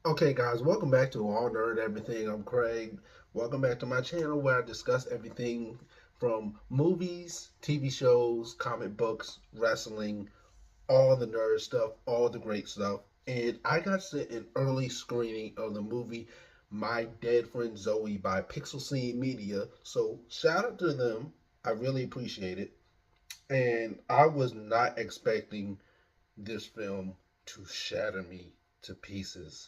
Okay, guys, welcome back to All Nerd Everything. I'm Craig. Welcome back to my channel where I discuss everything from movies, TV shows, comic books, wrestling, all the nerd stuff, all the great stuff. And I got sent an early screening of the movie My Dead Friend Zoe by Pixel Scene Media. So shout out to them. I really appreciate it. And I was not expecting this film to shatter me to pieces.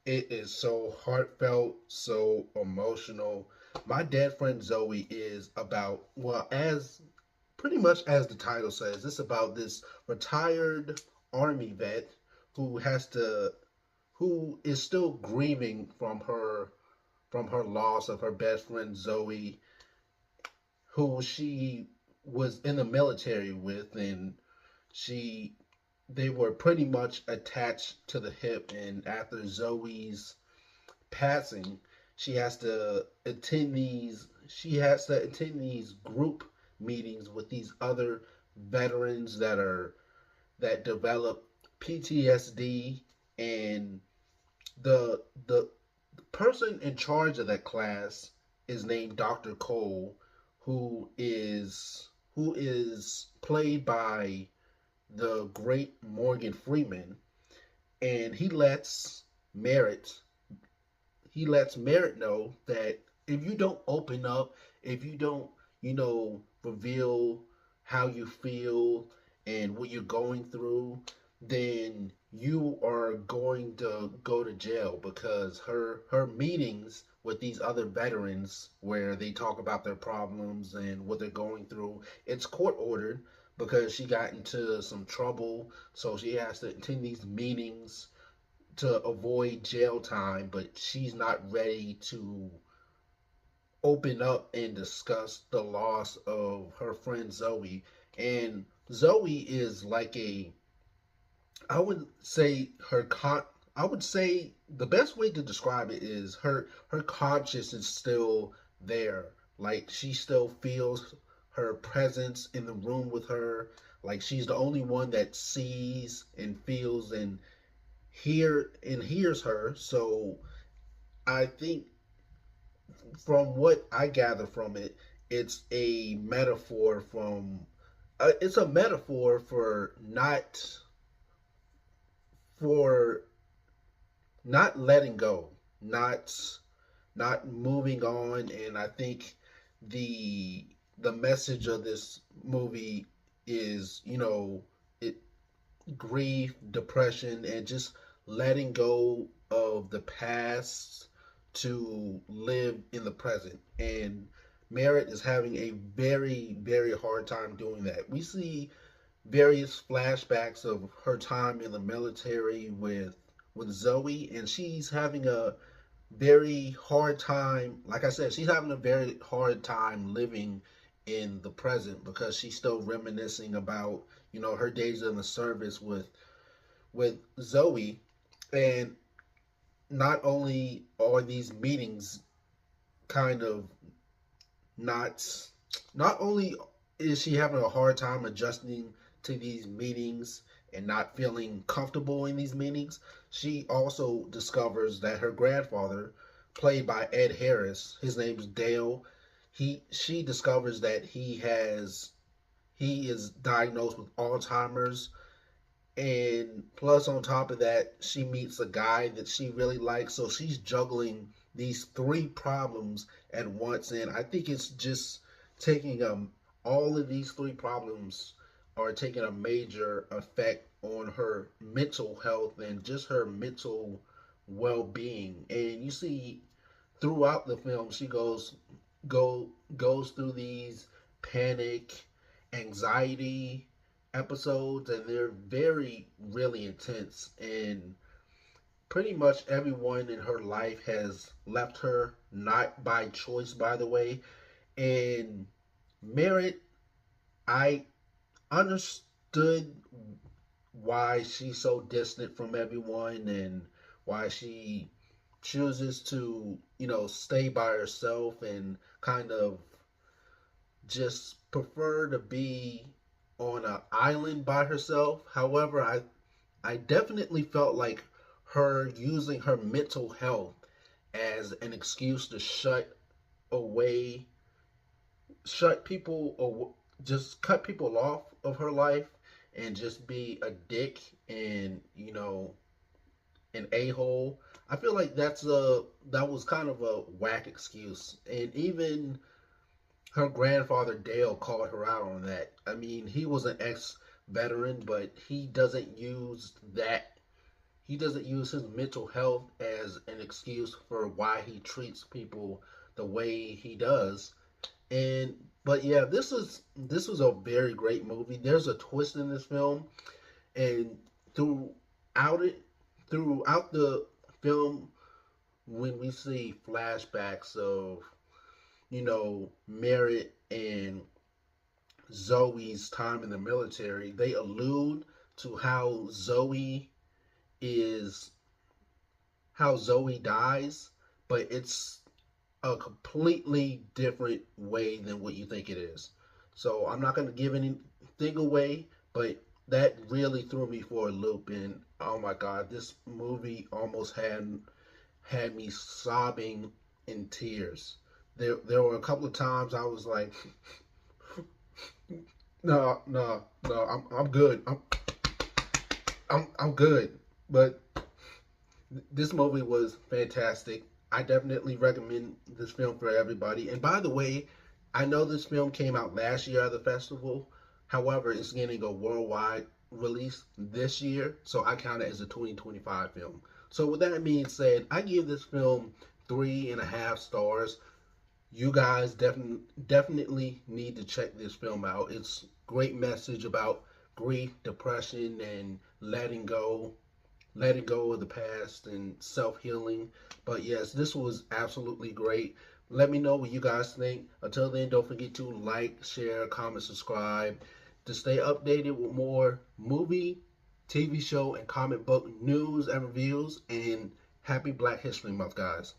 It is so heartfelt, so emotional. My Dead Friend Zoe is about, well, as pretty much as the title says, it's about this retired army vet who has to, who is still grieving from her loss of her best friend Zoe, who she was in the military with, and she they were pretty much attached to the hip. And after Zoe's passing, she has to attend these group meetings with these other veterans that develop PTSD. And the person in charge of that class is named Dr. Cole, who is played by the great Morgan Freeman. And Merritt he lets Merritt know that if you don't open up, if you don't, reveal how you feel and what you're going through, then you are going to go to jail, because her meetings with these other veterans where they talk about their problems and what they're going through, it's court ordered because she got into some trouble, so she has to attend these meetings to avoid jail time. But she's not ready to open up and discuss the loss of her friend Zoe. And Zoe is like a, I would say her con. I would say the best way to describe it is her conscience is still there. Like, she still feels her presence in the room with her. Like, she's the only one that sees and feels and hears her. So I think, from what I gather from it, it's a metaphor from it's a metaphor for not letting go, not not moving on. And I think the the message of this movie is, it grief, depression, and just letting go of the past to live in the present. And Merritt is having a very, very hard time doing that. We see various flashbacks of her time in the military with Zoe, and she's having a very hard time. Like I said, she's having a very hard time living in the present because she's still reminiscing about, her days in the service with Zoe. And not only are these meetings kind of not not only is she having a hard time adjusting to these meetings and not feeling comfortable in these meetings, she also discovers that her grandfather, played by Ed Harris, his name's Dale, she discovers that he is diagnosed with Alzheimer's. And plus, on top of that, she meets a guy that she really likes. So she's juggling these three problems at once. And I think it's just taking all of these three problems are taking a major effect on her mental health and just her mental well-being. And you see throughout the film, she goes through these panic, anxiety episodes, and they're very, really intense. And pretty much everyone in her life has left her, not by choice, by the way. And Merritt, I understood why she's so distant from everyone and why she chooses to, stay by herself and kind of just prefer to be on an island by herself. However, I definitely felt like her using her mental health as an excuse to away, shut people, or just cut people off of her life and just be a dick and, an a-hole. I feel like that was kind of a whack excuse. And even her grandfather Dale called her out on that. I mean, he was an ex-veteran, but he doesn't use his mental health as an excuse for why he treats people the way he does. And but yeah, this was a very great movie. There's a twist in this film, and throughout it, throughout the film, when we see flashbacks of Merritt and Zoe's time in the military, they allude to is how Zoe dies, but it's a completely different way than what you think it is. So I'm not going to give anything away, but that really threw me for a loop. And oh my God, this movie almost had me sobbing in tears. There were a couple of times I was like, no, no, no, I'm good. I'm good. But this movie was fantastic. I definitely recommend this film for everybody. And by the way, I know this film came out last year at the festival. However, it's getting a worldwide release this year, so I count it as a 2025 film. So with that being said, I give this film 3.5 stars. You guys definitely need to check this film out. It's great message about grief, depression, and letting go of the past and self-healing. But yes, this was absolutely great. Let me know what you guys think. Until then, don't forget to like, share, comment, subscribe to stay updated with more movie, TV show, and comic book news and reviews. And happy Black History Month, guys.